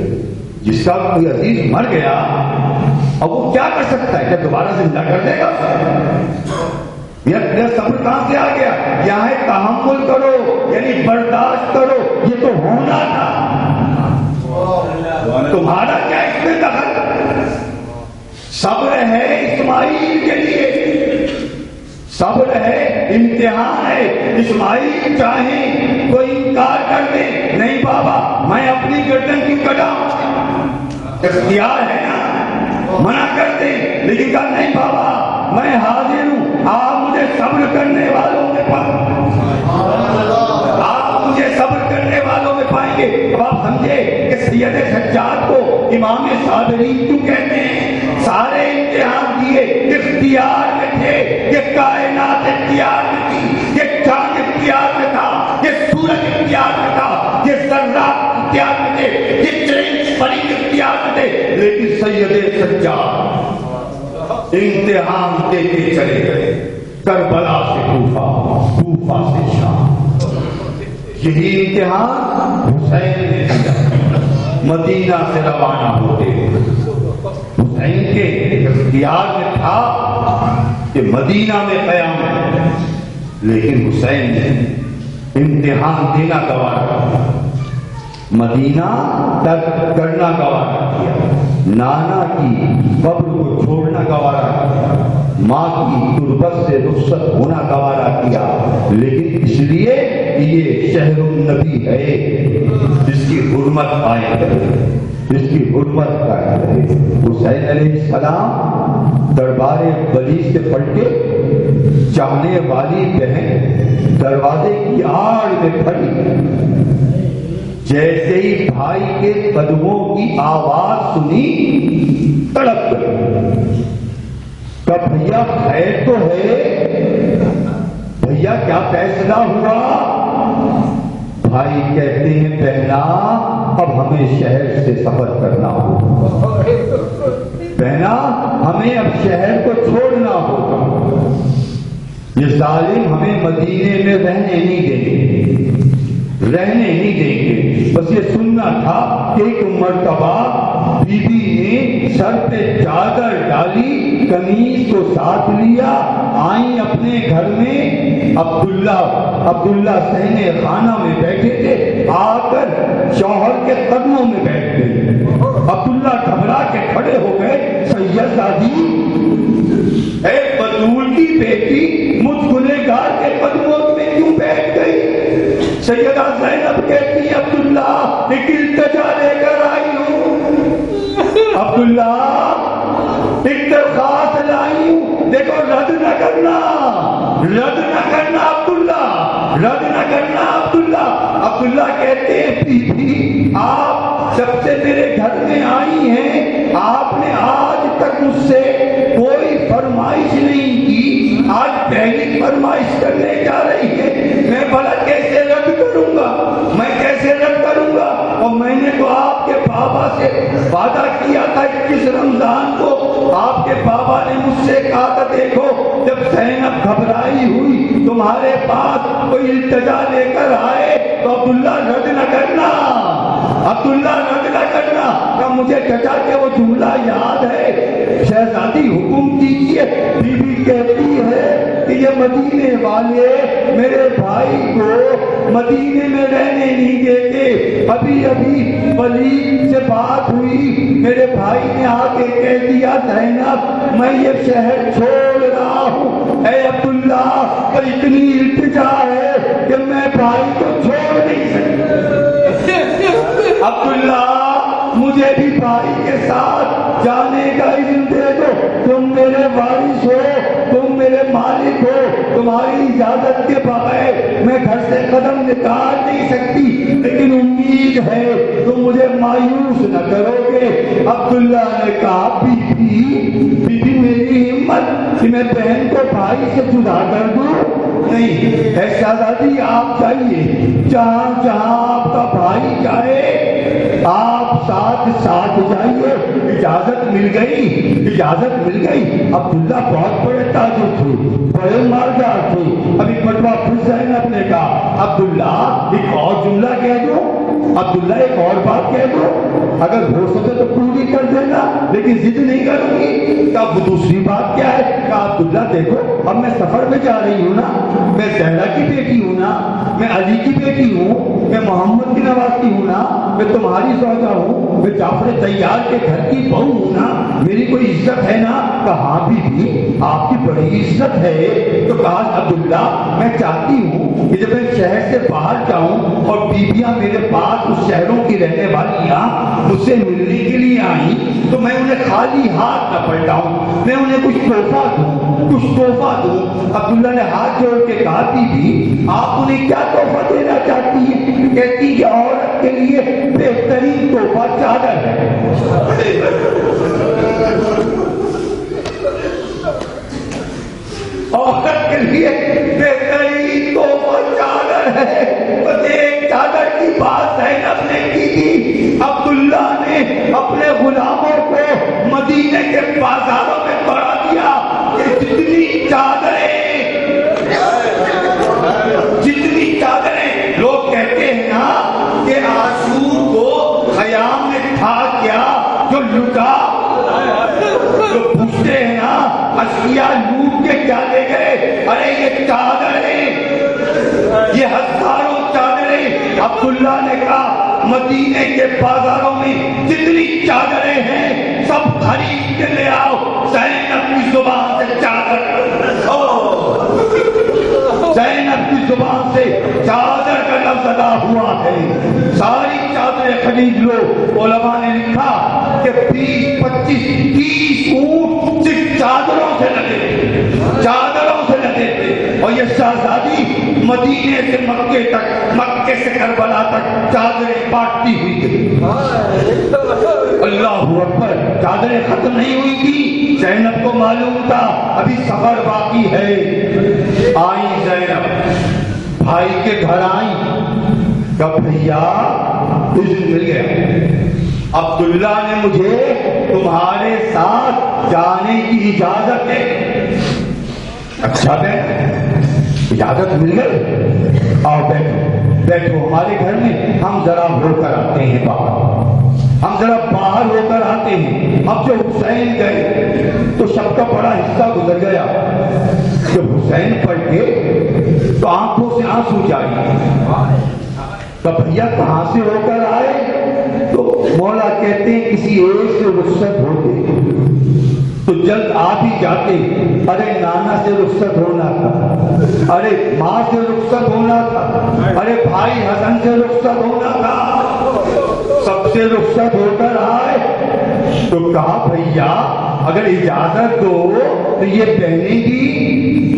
جس کا کوئی عزیز مر گیا اب وہ کیا کر سکتا ہے؟ کیا دوبارہ زندہ کر دے گا؟ میرا صبر کہاں سے آ گیا؟ یہاں ہے تحمل کرو، یعنی برداشت کرو، یہ تو ہونا تھا، تمہارا کیا اس میں دخل؟ صبر ہے اسماعیل کے لیے، صبر ہے، امتحان ہے۔ اسماعیل چاہیں تو انکار کر دے، نہیں بابا میں اپنی گردن کیوں کٹاؤں، اختیار ہے نا، منع کر دے، لیکن کہا نہیں بابا میں حاضر ہوں، آپ مجھے صبر کرنے والوں میں آپ مجھے صبر کرنے والوں میں پائیں گے۔ اب آپ سمجھے کہ سید سجاد کو امام صابرین کیوں کہتے ہیں؟ سارے امتحان دیے، اختیار میں تھے، یہ کائنات اختیار میں تھی، یہ چاند اختیار میں تھا، یہ سورج اختیار میں تھا، یہ ذرات اختیار میں تھے، یہ چرند پرند اختیار میں تھے، لیکن سید سجاد امتحان دے کے چلے گئے، کربلا سے کوفہ، کوفہ سے شام، یہی امتحان حسین نے دیا۔ مدینہ سے روانہ ہوتے حسین کے اختیار میں تھا کہ مدینہ میں قیام ہے، لیکن حسین نے امتحان دینا گوارا کیا، مدینہ ترک کرنا گوارا کیا، نانا کی قبر کو چھوڑنا گوارا کیا، ماں کی تربت سے رخصت ہونا گوارا کیا، لیکن اس لیے یہ شہر النبی ہے جس کی حرمت قائم کرے، جس کی حرمت قائم کرے۔ حسین علیہ السلام دربار ولی سے پڑھ کے چاہنے والی بہن دروازے کی آڑ میں کھڑی، جیسے ہی بھائی کے قدموں کی آواز سنی تڑپ گئی، کہ بھیا خیر تو ہے، بھیا کیا فیصلہ ہوا؟ بھائی کہتے ہیں بہنا اب ہمیں شہر سے سفر کرنا ہوگا، بہنا ہمیں اب شہر کو چھوڑنا ہوگا، یہ ظالم ہمیں مدینے میں رہنے نہیں دیں گے، رہنے نہیں دیں گے۔ بس یہ سننا تھا کہ ایک مرتبہ بی بی نے سر پہ چادر ڈالی، قمیص کو ساتھ لیا، آئیں اپنے گھر میں، عبداللہ سہنے خانہ میں بیٹھے تھے، آ کر شوہر کے قدموں میں بیٹھ گئے۔ عبداللہ گھبرا کے کھڑے ہو گئے، سیدادی اے بطول کی بیٹی مجھ گنہگار کے قدموں میں کیوں بیٹھ گئی؟ سیدہ زینب کہتی ہے عبداللہ ایک التجا لے کر آئی ہوں، عبداللہ ایک درخواست لائی ہوں، دیکھو رد نہ کرنا، رد نہ کرنا عبداللہ، رد نہ کرنا عبداللہ۔ عبداللہ کہتے ہیں بی بی آپ جب سے میرے گھر میں آئی ہیں آپ نے آج تک مجھ سے کوئی فرمائش نہیں کی، آج پہلی فرمائش کرنے جا رہی ہے، میں بھلا کیسے رد کروں گا، میں کیسے رد کروں گا؟ اور میں نے تو آپ کے بابا سے وعدہ کیا تھا، 21 رمضان کو آپ کے بابا نے مجھ سے کہا تھا دیکھو جب زینب گھبرائی ہوئی تمہارے پاس کوئی التجا لے کر آئے تو عبداللہ رد نہ کرنا، عبداللہ رد نہ کرنا۔ کہ مجھے چچا کے وہ جملہ یاد ہے، شہزادی حکم کیجیے، بی بی کہتی ہے کہ یہ مدینے والے میرے بھائی کو مدینے میں رہنے نہیں دیتے. ابھی ولید سے بات ہوئی, میرے بھائی نے آ کے کہہ دیا زینب میں یہ شہر چھوڑ رہا ہوں. اے عبداللہ پر اتنی التجا ہے کہ میں بھائی کو چھوڑ نہیں سکتا. عبداللہ مجھے بھی بھائی کے ساتھ جانے کا اذن دے دو. تم میرے وارث ہو, تم میرے مالک ہو, تمہاری اجازت کے بغیر میں گھر سے قدم نکال نہیں سکتی, لیکن امید ہے تم مجھے مایوس نہ کرو گے. عبداللہ نے کہا بی میری ہمت کہ میں بہن کو بھائی سے جدا کر دوں؟ نہیں, اے شہزادی آپ جائیے, جہاں جہاں آپ کا بھائی جائے آپ ساتھ جائیے. اجازت مل گئی. عبداللہ بہت بڑے تاجر تھے, بڑے مالدار تھے. ابھی پٹوا پھر زینب نے کہا عبداللہ ایک اور جملہ کہہ دو, عبداللہ ایک اور بات کہہ دو, اگر ہو سکے تو پوری کر دینا, لیکن ضد نہیں کروں گی. اب دوسری بات کیا ہے؟ کہا عبداللہ دیکھو اب میں سفر میں جا رہی ہوں نا, میں زہرا کی بیٹی ہوں نا, میں علی کی بیٹی ہوں, میں محمد کی نوازی ہوں نا, میں تمہاری زوجہ ہوں, میں جعفر طیار کے گھر کی بہو ہوں نا, میری کوئی عزت ہے نا؟ کہا بھی آپ کی بڑی عزت ہے. تو کہا عبداللہ میں چاہتی ہوں کہ جب میں شہر سے باہر جاؤں اور بیویاں میرے پاس اس شہروں کی رہنے والیاں مجھ سے ملنے کے لیے آئیں تو میں انہیں خالی ہاتھ نہ پلٹاؤں, میں انہیں کچھ تحفہ دوں. عبداللہ نے ہاتھ جوڑ کے کہا بھی آپ انہیں کیا تحفہ دینا چاہتی ہیں؟ کہتی کہ عورت کے لیے بہترین تحفہ چادر ہے. عورت کے لیے بہترین تحفہ چادر ہے. بس ایک چادر کی بات زینب نے کی تھی. عبداللہ نے اپنے غلاموں کو مدینے کے بازاروں میں بڑھا دیا کہ جتنی چادریں لوگ کہتے ہیں نا کہ عاشور کو خیام میں تھا کیا جو لٹا, جو پوچھتے ہیں نا اشیاء لوٹ کے کیا لے گئے, ارے یہ چادریں, یہ ہزاروں چادریں. عبداللہ نے کہا مدینے کے بازاروں میں جتنی چادریں ہیں سب خرید کے لے آؤ. زینب کی زبان سے زینب کی زبان سے چادر کا لفظ ادا ہوا ہے. ساری چادریں خرید لو. علماء نے لکھا کہ 20, 25, 30 اونٹ صرف چادروں سے لگے تھے. اور یہ شہزادی مدینے سے مکے تک, مکے سے کربلا تک چادریں بانٹتی ہوئی تھی. اللہ اکبر, چادریں ختم نہیں ہوئی تھی. زینب کو معلوم تھا ابھی سفر باقی ہے. آئی زینب, بھائی کے گھر آئی, کب بھیا اذن مل گیا, عبداللہ نے مجھے تمہارے ساتھ جانے کی اجازت ہے. اچھا اجازت مل گئی, آؤ بیٹھو ہمارے گھر میں, ہم ذرا ہو کر آتے ہیں باہر ہو کر آتے ہیں. اب جب حسین گئے تو شب کا بڑا حصہ گزر گیا. جب حسین پلٹے تو آنکھوں سے آنسو جاری. تو بھیا کہاں سے ہو کر آئے؟ تو مولا کہتے ہیں کسی ایک سے رخصت ہوتے تو جلد آ بھی جاتے. ارے نانا سے رخصت ہونا تھا, ارے ماں سے رخصت ہونا تھا, ارے بھائی حسن سے رخصت ہونا تھا, سب سے رخصت ہو کر آئے. تو کہا بھیا اگر اجازت دو تو یہ بہنیں بھی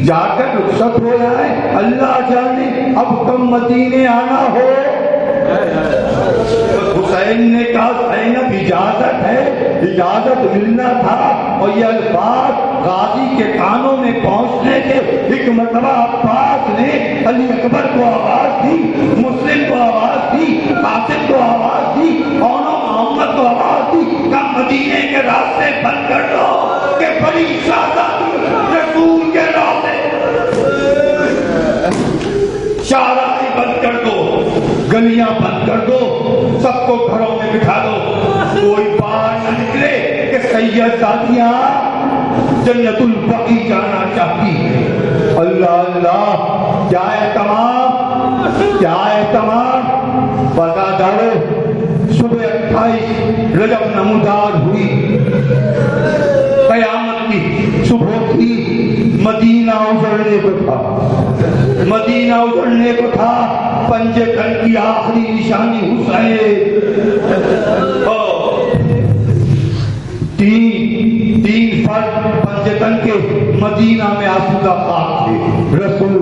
جا کر رخصت ہو جائے. اللہ جانے اب کم مدینے آنا ہو. حسین نے کہا زینب اجازت ہے, اجازت ملنا تھا. اور یہ الفاظ غازی کے کانوں میں پہنچنے کے ایک مرتبہ عباس نے علی اکبر کو آواز دی, مسلم کو آواز دی, قاسم کو آواز دی, اور محمد کو آواز دی کہ مدینے کے راستے بند کر دو کہ بڑی شہزادی رسول کے راستے, شاہراہیں بند کر دو, گلیاں بند کر دو, سب کو گھروں میں بٹھا دو. کوئی باہر نہ نکلے کہ سید زادیاں جنت البقیع جانا چاہتی ہے. اللہ اللہ، کیا اہتمام، کیا اہتمام۔ بتا دارو صبح 28 رجب نمودار ہوئی، قیامت کی صبح تھی، مدینہ اجڑنے کو تھا، مدینہ اجڑنے کو تھا۔ پنجے تن کی آخری نشانی حسین، تین فرد پنجے تن کے مدینہ میں آسودہ خاک تھے، رسول،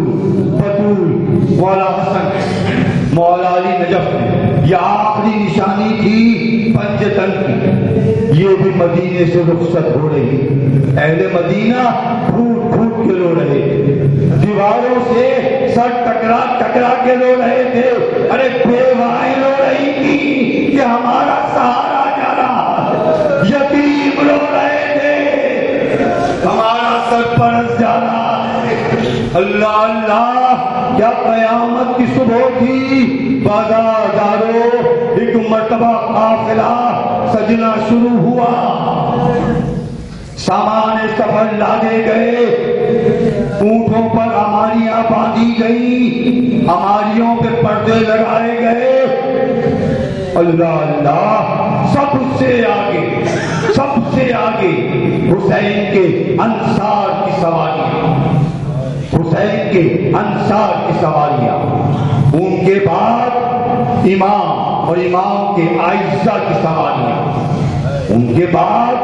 بطول، مولا حسن، مولا علی نجف۔ یہ آخری نشانی تھی پنجے تن کی، یہ بھی مدینے سے رخصت ہو رہی۔ اہل مدینہ پھوٹ پھوٹ کے رو رہے تھے، دیواروں سے سر ٹکرا ٹکرا کے رو رہے تھے۔ ارے بیوائیں رو رہی تھی کہ ہمارا سہارا جا رہا، یتیم رو رہے تھے ہمارا سرپرست جا رہا ہے۔ اللہ اللہ، کیا قیامت کی صبح تھی۔ بازار دارو ایک مرتبہ قافلہ سجنا شروع ہوا، سامان سفر لادے گئے، اونٹوں پر ہماریاں باندھی گئی، ہماریوں پہ پردے لگائے گئے۔ اللہ اللہ، سب سے آگے، سب سے آگے حسین کے انصار کی سواریاں، حسین کے انصار کی سواریاں، ان کے بعد امام اور امام کے عائشہ کی سواریاں، ان کے بعد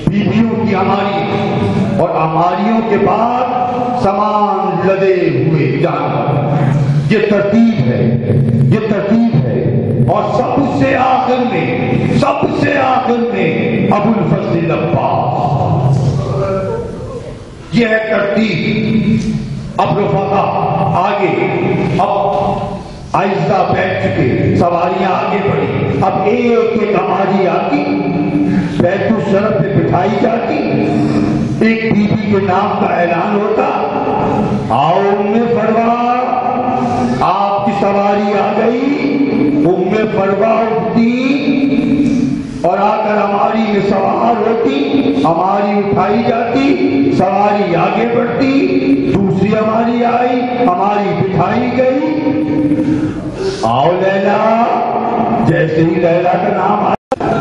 بیویوں کی ہماری، اور ہماریوں کے بعد سامان لدے ہوئے جانور۔ یہ ترتیب ہے، یہ ترتیب ہے۔ اور سب سے آخر میں، سب سے آخر میں ابو الفضل عباس۔ یہ ہے ترتیب۔ اب رفقا آگے، اب آہستہ بیٹھ چکے، سواریاں آگے بڑھی، اب ایک ایک ہماری آتی، بیت الشرف پہ بٹھائی جاتی، ایک بی بی کے نام کا اعلان ہوتا، آؤ ام فروا، آپ کی سواری آ گئی۔ ام فروا اٹھتی اور آ کر ہماری میں سوار ہوتی، ہماری اٹھائی جاتی، سواری آگے بڑھتی، دوسری ہماری آئی، ہماری بٹھائی گئی۔ آؤ لیلا، جیسے ہی لیلا کا نام آیا،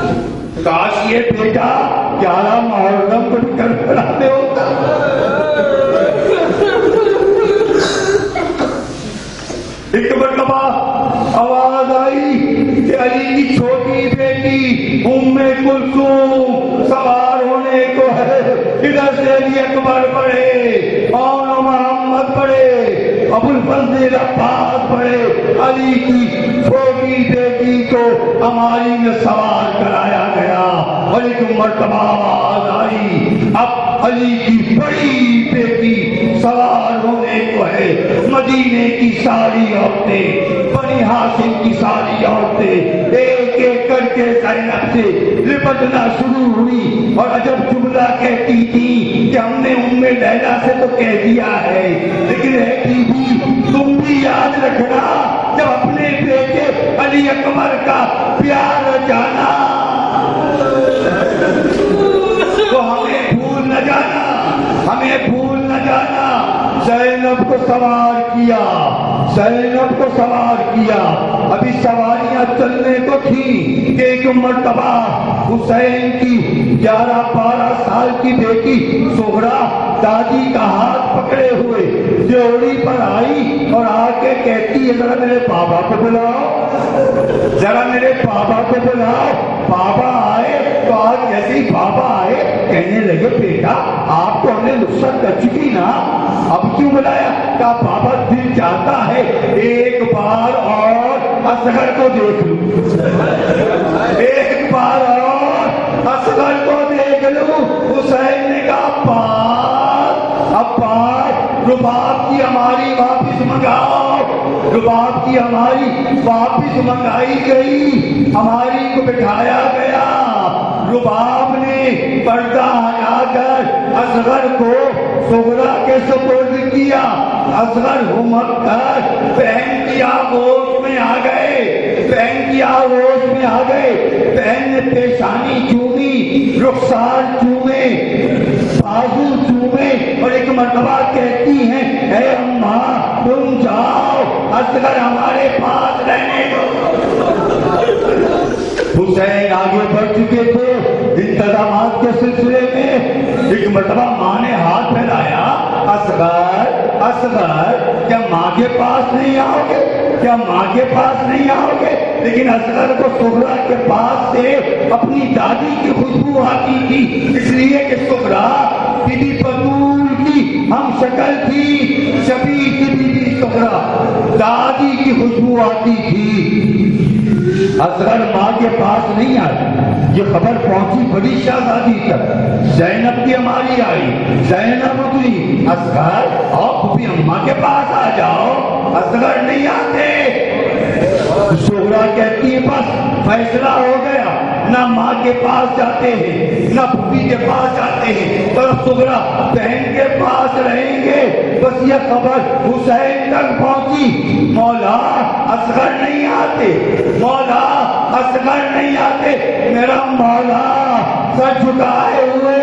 کاش یہ بیٹا 11 محرم کو بھی کر کراتے ہوتا۔ ایک مرتبہ آواز آئی کہ علی کی چھوٹی بیٹی ام کلثوم سوار ہونے کو ہے۔ ادھر سے علی اکبر پڑھے اور محمد پڑھے، ابو الفضل عباس پڑھے، علی کی چھوٹی بیٹی کو ہماری میں سوار کرایا گیا۔ اور ایک مرتبہ آواز آئی اب علی کی بڑی بیٹی سوار ہونے کو ہے۔ مدینے کی ساری عورتیں، بنی ہاشم کی ساری عورتیں ایک ایک کر کے زینب سے لپٹنا شروع ہوئی، اور عجب جملہ کہتی تھی کہ ہم نے ام لیلا سے تو کہہ دیا ہے، لیکن ہے بی بی تم بھی یاد رکھنا، جب اپنے بیٹے علی اکبر کا پیار جانا تو ہمیں بھول نہ جانا، ہمیں بھول نہ جانا۔ زینب کو سوار کیا، زینب کو سوار کیا۔ ابھی سواریاں چلنے کو تھی کہ ایک مرتبہ حسین کی 11-12 سال کی بیٹی سغرا دادی کا ہاتھ پکڑے ہوئے ڈیوڑی پر آئی اور آ کے کہتی ہے ذرا میرے بابا کو بلاؤ، ذرا میرے بابا کو بلاؤ۔ بابا آئے تو آج جیسے ہی بابا آئے کہنے لگے بیٹا آپ تو ہم نے رخصت کر چکی نا، اب کیوں بلایا؟ کہا بابا دل چاہتا ہے ایک بار اور اصغر کو دیکھ لوں، ایک بار اور اصغر کو دیکھ لوں۔ حسین نے کہا عباس رباب کی ہماری واپس منگاؤ، رباب کی ہماری واپس منگائی گئی، ہماری کو بٹھایا گیا۔ رباب نے پردہ ہٹا کر اصغر کو سغرا کے سپرد کیا۔ اصغر ہمک کر بہن کی آغوش میں آ گئے، بہن کی آغوش میں آ گئے۔ بہن نے پیشانی چومی، رخسار چومے، بازو چومے، اور ایک مرتبہ کہتی ہیں اے اماں تم جاؤ اصغر ہمارے پاس رہنے دو۔ حسین آگے بڑھ چکے تھے انتظامات کے سلسلے میں، ایک مرتبہ ماں نے ہاتھ پھیلایا، اصغر اصغر کیا ماں کے پاس نہیں آؤ گے، کیا ماں کے پاس نہیں آؤ گے؟ لیکن اصغر کو صغرا کے پاس سے اپنی دادی کی خوشبو آتی تھی، اس لیے کہ صغرا بی بی بطول کی ہم شکل تھی، شبیہ کی بی بی صغرا دادی کی خوشبو آتی تھی۔ اصغر ماں کے پاس نہیں آئی، یہ خبر پہنچی بڑی شہزادی تک، زینب کی ہماری آئی، زینب اتری، اصغر اور بھی اماں کے پاس آ جاؤ، اصغر نہیں آتے۔ صغرا کہتی ہے بس فیصلہ ہو گیا، نہ ماں کے پاس جاتے ہیں نہ پھوپھی کے پاس جاتے ہیں، پر صغرا بہن کے پاس رہیں گے۔ بس یہ خبر حسین تک پہنچی، مولا اصغر نہیں آتے، مولا اصغر نہیں آتے۔ میرا مولا سر جھکائے ہوئے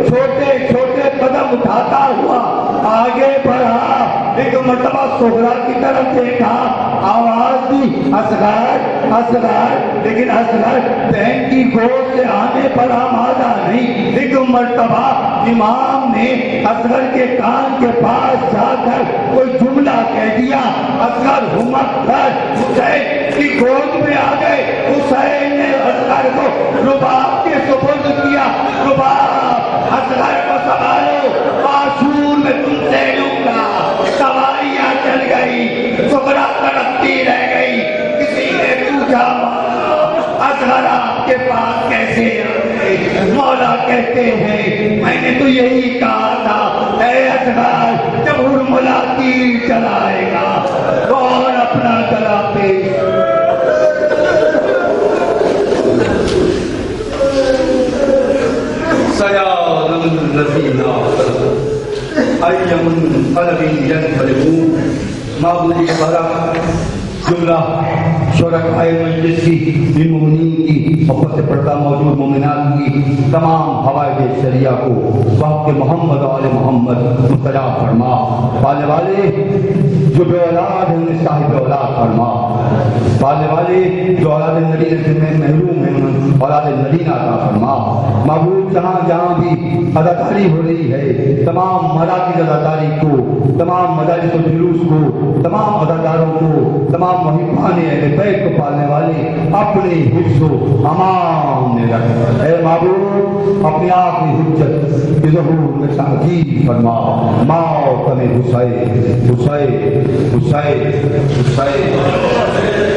چھوٹے چھوٹے قدم اٹھاتا ہوا آگے بڑھا، ایک مرتبہ صغرا کی طرف دیکھا، آواز دی اصغر اصغر، لیکن اصغر بہن کی گود سے آنے پر آمادہ نہیں۔ ایک مرتبہ امام نے اصغر کے کان کے پاس جا کر کوئی جملہ کہہ دیا، اصغر ہمت کر، حسین کی گود میں آ گئے۔ حسین نے اصغر کو رباب کے سپرد کیا، رباب اصغر کو سنبھالو، عاشور میں تم سے لوں گا۔ سواریاں چل گئی، صغرا تڑپتی رہ گئی، کسی نے پوچھا اصغر آپ کے پاس کیسے آئے؟ مولا کہتے ہیں میں نے تو یہی کہا تھا اے اصغر جب ہرملا تیر چلائے گا اور اپنا گلا پیش سیادم الذین ایمن قلبی ینقلبون۔ معبودی بارہ جملہ شرکائے مجلس کی، مومنین کی اوپر سے پردہ موجود مومنات کی تمام حوائج شریعہ کو وقت محمد و آل محمد مستجاب فرما۔ پالنے والے جو بے اولاد ہیں انہیں صاحب اولاد فرما، پالنے والے جو اولاد نبی سے محروم ہیں انہیں اولاد نبی عطا فرما۔ معبود جہاں جہاں بھی اداکاری ہو رہی ہے، تمام مراکز اداکاری کو، تمام مدارس و جلوس کو، تمام اداکاروں کو، تمام محبان اہل بیت کو پالنے والے اپنے حفظ و امان میں رکھ۔ اے معبود اپنے آپ کی حجت کی ظہور میں تاکید فرما۔ موت میں حسین حسین حسین حسین حسین